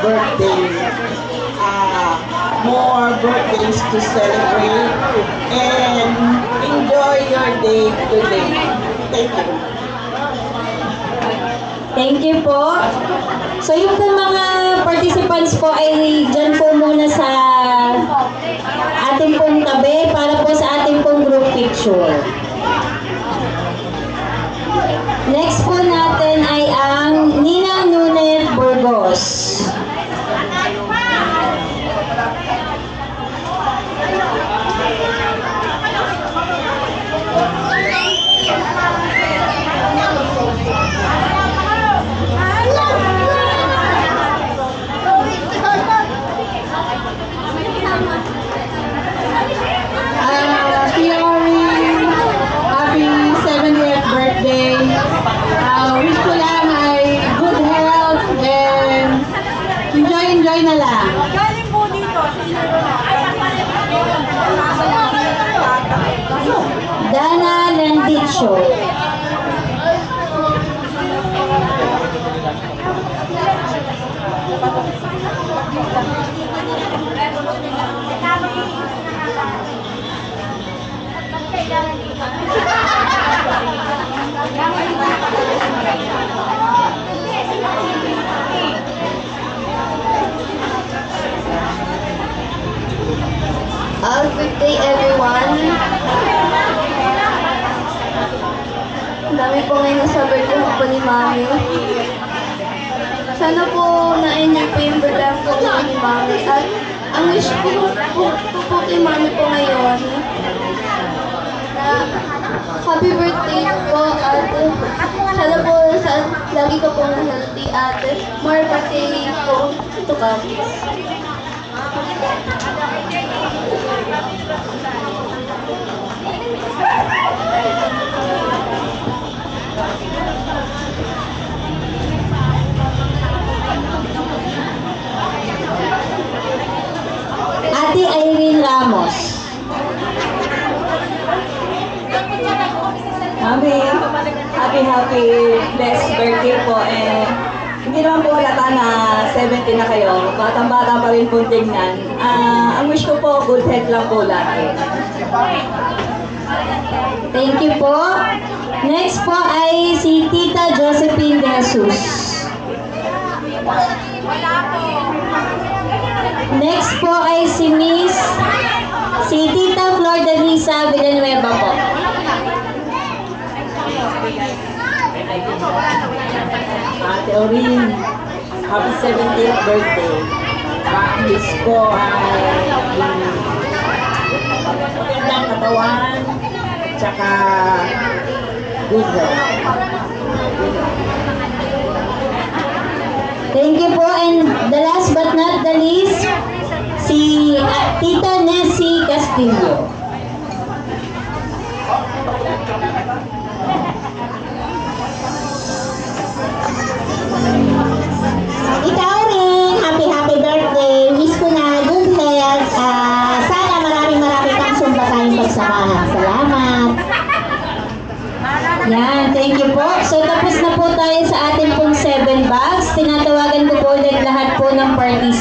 birthday. More birthdays to celebrate and enjoy your day today. Thank you. Thank you po. So yung po mga participants po ay dyan po muna sa ating pong tabi para po sa ating pong group picture. Next po natin ay ang Ninang Nunet Burgos. Enjoy na lang. Galing po dito. Dana Landicho. Good day everyone. Ang dami po ngayon sa birthday po ni Mami. Sana po na-enjoy po yung birthday po ni Mami. At ang wish ko po kay Mami po ngayon na happy birthday po at sana po lagi ko po na healthy at more birthday po to come. Ate Irene Ramos. Mami, happy blessed birthday po. Hindi naman po halata na 70 na kayo. Batang-bata pa rin po tingnan. Ang wish ko po, good health lang po lagi. Thank you po. Next po ay si Tita Josephine De Jesus. Next po ay si Tita Flor de Lisa Villanueva po. Ate Orin, happy 70th birthday. Ang wish ko ay magandang katawan, tsaka good health. Thank you po, and the last but not the least, si Tita Nessie Castillo. Ikaw rin, happy birthday. Wish ko na good health. Sana marami kang sumbatayin pagsamahan. Salamat. Yan, thank you po. So tapos na po tayo sa ating pong 7 bags. Tinatawagan ko po ulit lahat po ng parties.